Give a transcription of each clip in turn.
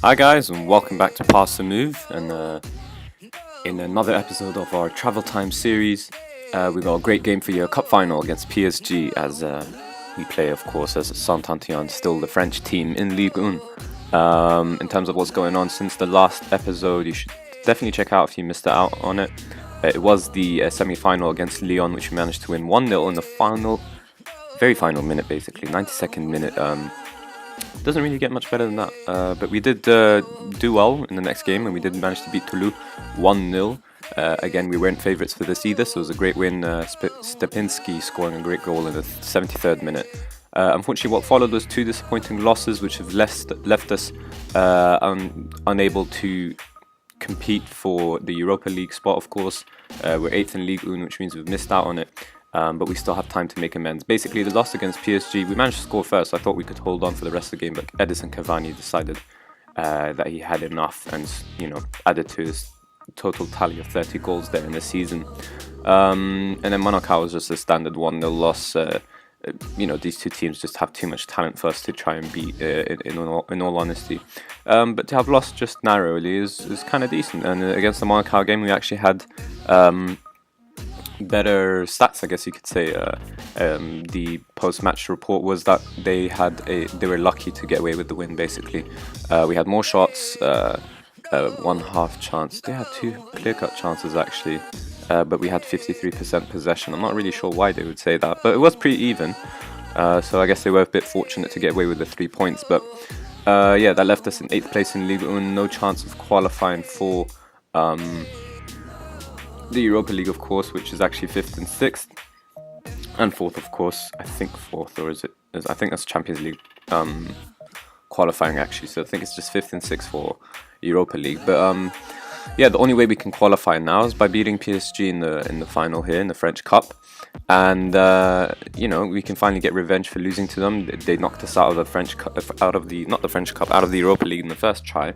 Hi guys, and welcome back to Pass the Move, and in another episode of our Travel Time series, we got a great game for you, a cup final against PSG, as we play, of course, as Saint Etienne, still the French team in Ligue 1. In terms of what's going on since the last episode, you should definitely check out if you missed out on it. It was the semi-final against Lyon, which we managed to win 1-0 in the very final minute, basically, 92nd minute. Doesn't really get much better than that, but we did do well in the next game, and we did manage to beat Toulouse 1-0. Again, we weren't favourites for this either, so it was a great win. Stepinski scoring a great goal in the 73rd minute. Unfortunately, what followed was two disappointing losses, which have left us unable to compete for the Europa League spot, of course. We're 8th in Ligue 1, which means we've missed out on it. But we still have time to make amends. Basically, the loss against PSG, we managed to score first. So I thought we could hold on for the rest of the game, but Edison Cavani decided that he had enough and, added to his total tally of 30 goals there in the season. And then Monaco was just a standard 1-0 loss. These two teams just have too much talent for us to try and beat, in all honesty. But to have lost just narrowly is kind of decent. And against the Monaco game, we actually had better stats, I guess you could say. The post-match report was that they were lucky to get away with the win. Basically, we had more shots, 1/2 chance. They had two clear-cut chances actually, but we had 53% possession. I'm not really sure why they would say that, but it was pretty even. So I guess they were a bit fortunate to get away with the 3 points. But that left us in 8th place in Ligue 1, no chance of qualifying for the Europa League, of course, which is actually 5th and 6th, and 4th, of course. I think 4th, or I think that's Champions League qualifying actually. So I think it's just 5th and 6th for Europa League. But the only way we can qualify now is by beating PSG in the final here in the French Cup, and we can finally get revenge for losing to them. They knocked us out of the French Cup, out of the Europa League in the first try.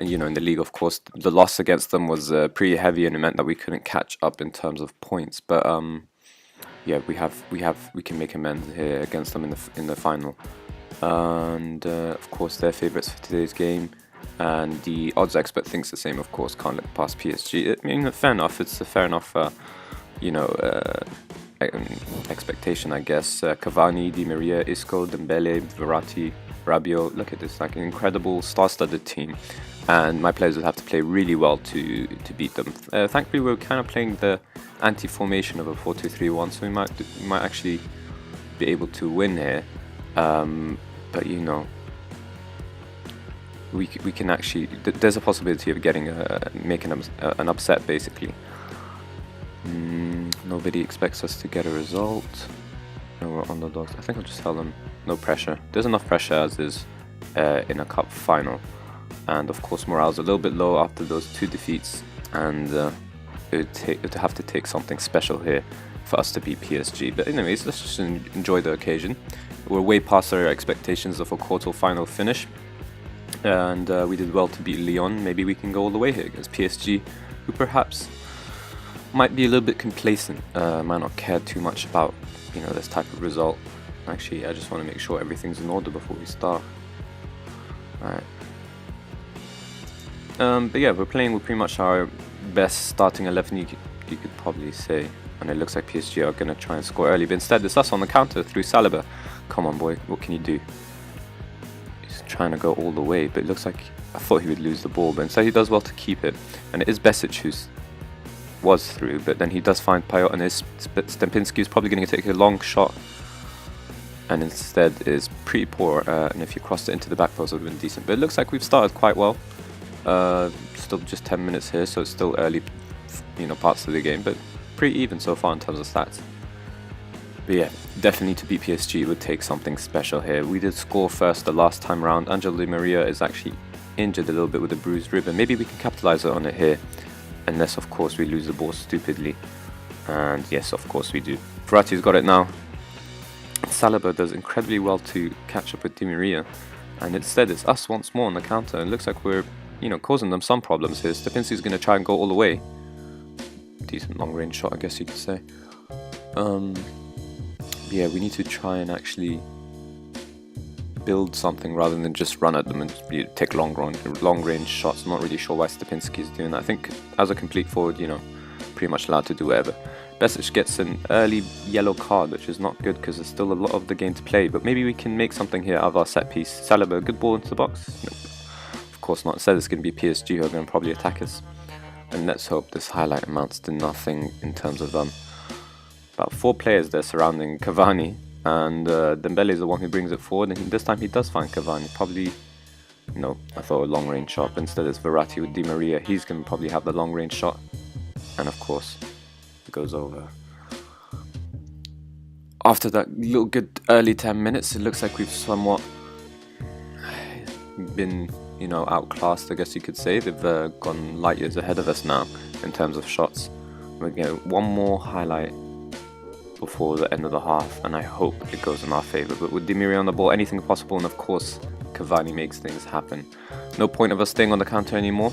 In the league, of course, the loss against them was pretty heavy, and it meant that we couldn't catch up in terms of points. But we can make amends here against them in the final. And of course, they're favourites for today's game, and the odds expert thinks the same. Of course, can't let past PSG. I mean, fair enough. It's a fair enough, expectation, I guess. Cavani, Di Maria, Isco, Dembele, Verratti, Rabiot. Look at this, like an incredible star-studded team, and my players will have to play really well to beat them. Thankfully, we're kind of playing the anti-formation of a 4-2-3-1, so we might actually be able to win here. But we can actually. There's a possibility of making an upset, basically. Nobody expects us to get a result. No, we're underdogs. I think I'll just tell them no pressure. There's enough pressure as is in a cup final, and of course morale's a little bit low after those two defeats, and it'd have to take something special here for us to beat PSG. But anyways, let's just enjoy the occasion. We're way past our expectations of a quarter-final finish, and we did well to beat Lyon. Maybe we can go all the way here against PSG, who perhaps might be a little bit complacent, might not care too much about this type of result. Actually, I just want to make sure everything's in order before we start. Alright. But yeah, we're playing with pretty much our best starting 11, you could probably say. And it looks like PSG are going to try and score early, but instead it's us on the counter through Saliba. Come on, boy, what can you do? He's trying to go all the way, but it looks like I thought he would lose the ball, but instead he does well to keep it. And it is Besic who was through, but then he does find Payot, and Stepinski is probably going to take a long shot, and instead is pretty poor. And if you crossed it into the back post, it would have been decent. But it looks like we've started quite well. Still just 10 minutes here, so it's still early, parts of the game, but pretty even so far in terms of stats. But yeah, definitely to beat PSG would take something special here. We did score first the last time round. Angel Di Maria is actually injured a little bit with a bruised rib, and maybe we can capitalize on it here. Unless, of course, we lose the ball stupidly. And yes, of course we do. Verratti's got it now. Saliba does incredibly well to catch up with Di Maria. And instead, it's us once more on the counter. It looks like we're, causing them some problems here. Stepinski's going to try and go all the way. Decent long-range shot, I guess you could say. Yeah, we need to try and actually build something rather than just run at them and take long range shots. I'm not really sure why Stepinski is doing that. I think as a complete forward, pretty much allowed to do whatever. Besic gets an early yellow card, which is not good because there's still a lot of the game to play, but maybe we can make something here out of our set piece. Saliba, good ball into the box? Nope. Of course not. Instead it's going to be PSG who are going to probably attack us. And let's hope this highlight amounts to nothing in terms of about 4 players there surrounding Cavani, and Dembele is the one who brings it forward, and this time he does find Cavani. Probably, no, I thought a long range shot, but instead it's Verratti with Di Maria. He's going to probably have the long range shot, and of course it goes over. After that little good early 10 minutes, it looks like we've somewhat been outclassed, I guess you could say. They've gone light years ahead of us now in terms of shots. We're going to get one more highlight before the end of the half, and I hope it goes in our favour. But with Di Maria on the ball, anything possible, and of course Cavani makes things happen. No point of us staying on the counter anymore.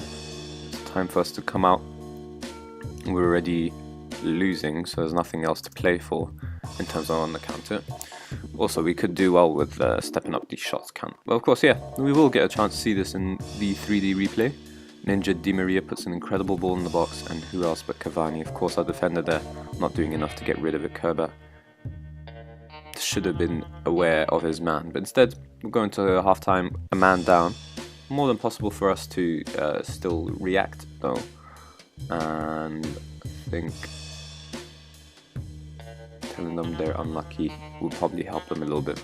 It's time for us to come out. We're already losing, so there's nothing else to play for in terms of on the counter. Also, we could do well with stepping up these shots count. Well, of course, yeah, we will get a chance to see this in the 3D replay. Ninja Di Maria puts an incredible ball in the box, and who else but Cavani? Of course, our defender there not doing enough to get rid of it. Kerber should have been aware of his man, but instead we're going to half-time a man down. More than possible for us to still react though, and I think telling them they're unlucky will probably help them a little bit.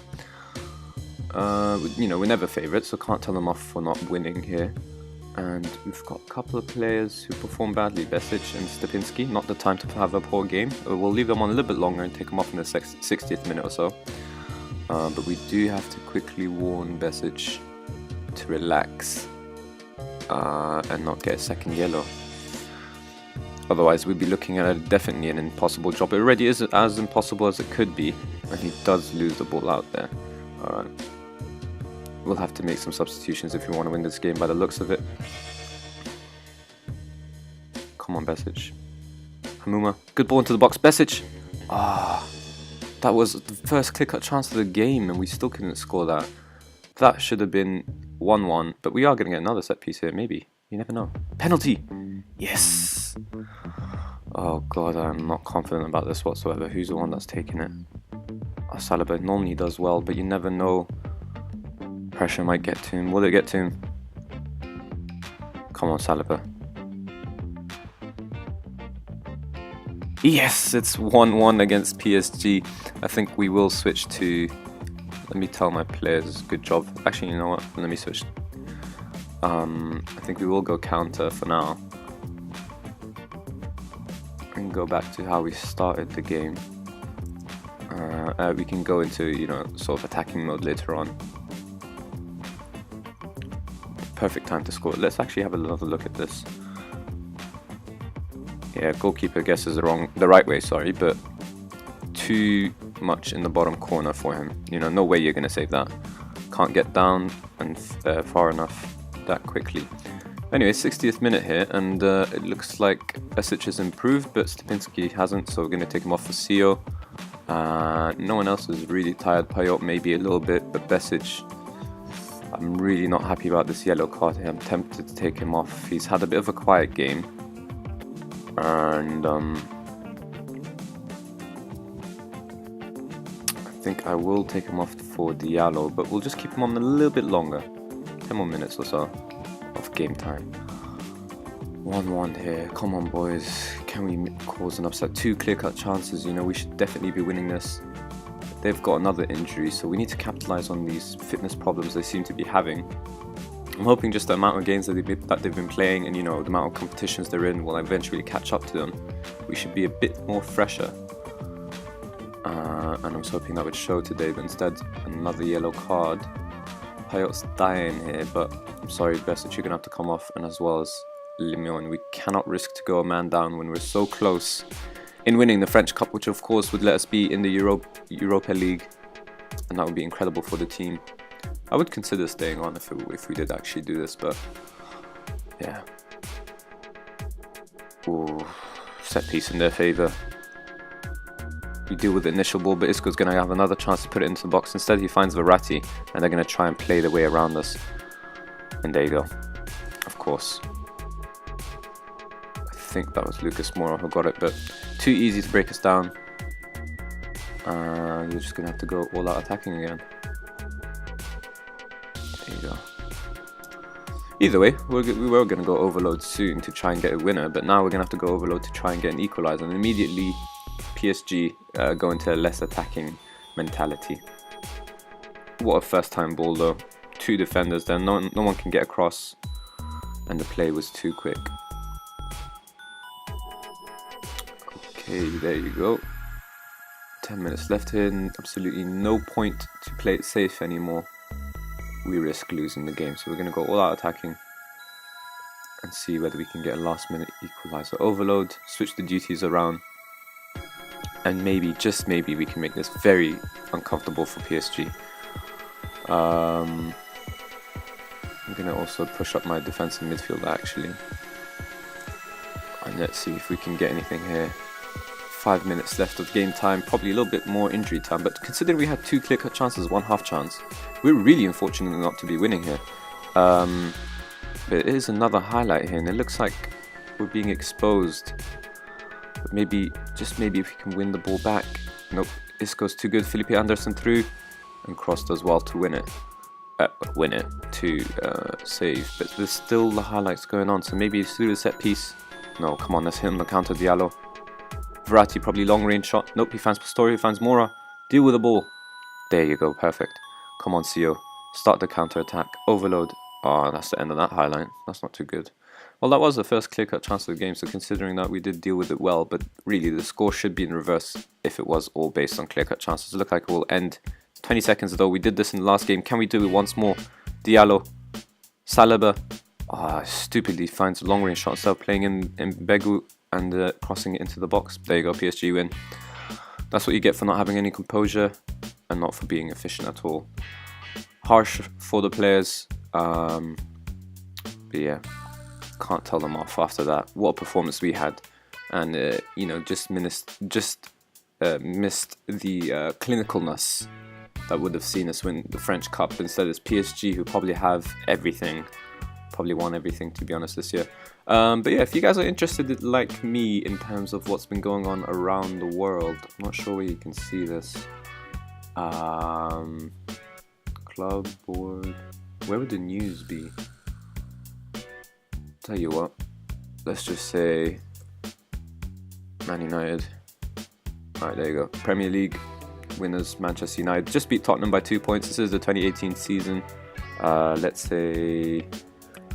We're never favourites, so can't tell them off for not winning here. And we've got a couple of players who perform badly, Besic and Stepinski. Not the time to have a poor game. We'll leave them on a little bit longer and take them off in the 60th minute or so. But we do have to quickly warn Besic to relax and not get a second yellow. Otherwise we'd be looking at definitely an impossible job. It already is as impossible as it could be, and he does lose the ball out there. Alright. We'll have to make some substitutions if we want to win this game by the looks of it. Come on, Besic. Hamuma. Good ball into the box. Besic. That was the first clear-cut chance of the game, and we still couldn't score that. That should have been 1-1, but we are going to get another set piece here, maybe. You never know. Penalty! Yes! Oh god, I'm not confident about this whatsoever. Who's the one that's taking it? Saliba normally does well, but you never know. Pressure might get to him. Will it get to him? Come on, Saliba. Yes, it's 1-1 against PSG. I think we will switch to... Let me tell my players, good job. Actually, you know what? Let me switch. I think we will go counter for now. And go back to how we started the game. We can go into, sort of attacking mode later on. Perfect time to score. Let's actually have another look at this. Yeah, goalkeeper guesses the right way, sorry, but too much in the bottom corner for him. No way you're going to save that. Can't get down and far enough that quickly. Anyway, 60th minute here, and it looks like Besic has improved, but Stepinski hasn't, so we're going to take him off for CO. No one else is really tired. Payot maybe a little bit, but Besic, I'm really not happy about this yellow card here. I'm tempted to take him off. He's had a bit of a quiet game, and I think I will take him off for Diallo, but we'll just keep him on a little bit longer. 10 more minutes or so of game time. 1-1 here. Come on, boys. Can we cause an upset? 2 clear-cut chances. We should definitely be winning this. They've got another injury, so we need to capitalize on these fitness problems they seem to be having. I'm hoping just the amount of games that they've been playing and the amount of competitions they're in will eventually catch up to them. We should be a bit more fresher. And I was hoping that would show today, but instead another yellow card. Payot's dying here, but I'm sorry, Besic, you're going to have to come off, and as well as Limion. We cannot risk to go a man down when we're so close in winning the French Cup, which of course would let us be in the Europa League, and that would be incredible for the team. I would consider staying on if we did actually do this, but yeah. Ooh, set piece in their favour. We deal with the initial ball, but Isco's going to have another chance to put it into the box. Instead, he finds Verratti, and they're going to try and play their way around us. And there you go. Of course. I think that was Lucas Moura who got it, but too easy to break us down. You're just going to have to go all out attacking again. There you go. Either way, we were going to go overload soon to try and get a winner, but now we're going to have to go overload to try and get an equalizer. And immediately, PSG go into a less attacking mentality. What a first time ball though. 2 defenders there, no one can get across, and the play was too quick. Okay, there you go. 10 minutes left here, absolutely no point to play it safe anymore. We risk losing the game, so we're going to go all out attacking and see whether we can get a last minute equalizer. Overload, switch the duties around, and maybe, just maybe, we can make this very uncomfortable for PSG. I'm going to also push up my defensive midfield actually, and let's see if we can get anything here. 5 minutes left of game time, probably a little bit more injury time, but considering we had 2 clear-cut chances, 1 half chance, we're really unfortunate not to be winning here. But it is another highlight here, and it looks like we're being exposed. But maybe, just maybe, if we can win the ball back. Nope, Isco's too good. Felipe Anderson through, and Cross does well to win it. To save. But there's still the highlights going on, so maybe it's through the set piece. No, come on, let's hit him the counter. Diallo. Verratti, probably long range shot. Nope, he finds Pastore, he finds Moura. Deal with the ball. There you go, perfect. Come on, CEO. Start the counter attack. Overload. Oh, that's the end of that highlight. That's not too good. Well, that was the first clear-cut chance of the game, so considering that we did deal with it well, but really the score should be in reverse if it was all based on clear-cut chances. It looked like it will end 20 seconds though. We did this in the last game. Can we do it once more? Diallo. Saliba. Stupidly finds a long range shot instead of playing in Begu and crossing it into the box. There you go, PSG win. That's what you get for not having any composure and not for being efficient at all. Harsh for the players, but yeah, can't tell them off after that. What a performance we had, and you know, just missed the clinicalness that would have seen us win the French Cup. Instead, it's PSG who probably have everything. Probably won everything, to be honest, this year. But yeah, if you guys are interested like me in terms of what's been going on around the world, I'm not sure where you can see this. Club board, where would the news be? Tell you what, let's just say Man United. Alright, there you go. Premier League winners, Manchester United just beat Tottenham by 2 points. This is the 2018 season. Let's say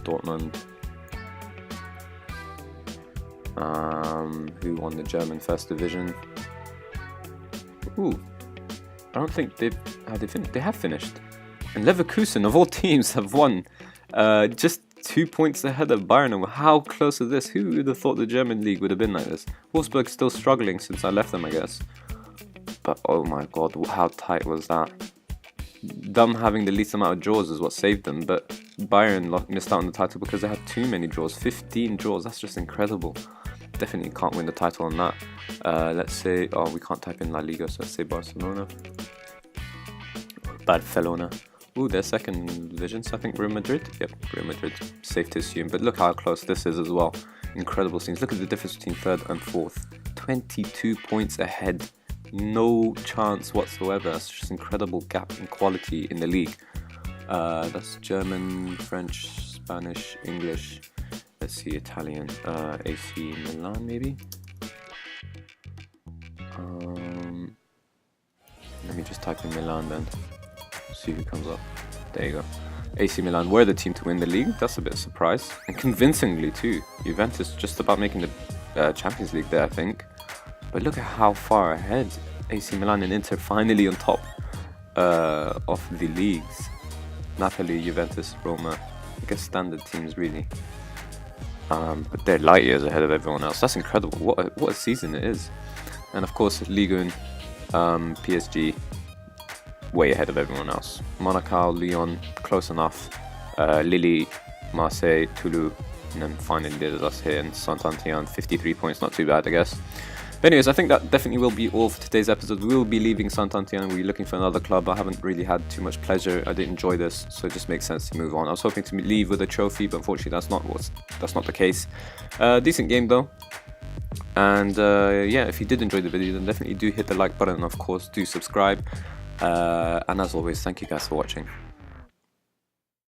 Dortmund. Who won the German first division? Ooh, I don't think they've finished. They have finished, and Leverkusen of all teams have won, just 2 points ahead of Bayern. How close is this? Who would have thought the German league would have been like this? Wolfsburg's still struggling since I left them, I guess. But oh my god, how tight was that? Them having the least amount of draws is what saved them, but Bayern missed out on the title because they had too many draws. 15 draws, that's just incredible. Definitely can't win the title on that. Let's say, oh, we can't type in La Liga, so let's say Barcelona. Barcelona. Ooh, they're second division, so I think Real Madrid. Yep, Real Madrid, safe to assume. But look how close this is as well. Incredible scenes. Look at the difference between third and fourth. 22 points ahead. No chance whatsoever. That's just incredible gap in quality in the league. That's German, French, Spanish, English. Let's see, Italian. AC Milan, maybe. Let me just type in Milan then. See who comes up. There you go. AC Milan were the team to win the league. That's a bit of a surprise, and convincingly too. Juventus just about making the Champions League there, I think. But look at how far ahead AC Milan and Inter finally on top of the leagues. Napoli, Juventus, Roma, I guess standard teams really. But they're light years ahead of everyone else. That's incredible. What a season it is. And of course, Ligue 1, PSG, way ahead of everyone else. Monaco, Lyon, close enough. Lille, Marseille, Toulouse, and then finally there's us here in Saint Etienne, 53 points, not too bad, I guess. But Anyways, I think that definitely will be all for today's episode. We will be leaving Saint Etienne. We're looking for another club. I haven't really had too much pleasure. I did enjoy this, so it just makes sense to move on. I was hoping to leave with a trophy, but unfortunately that's not the case. Decent game though. And yeah, if you did enjoy the video, then definitely do hit the like button, and of course do subscribe. And as always, thank you guys for watching.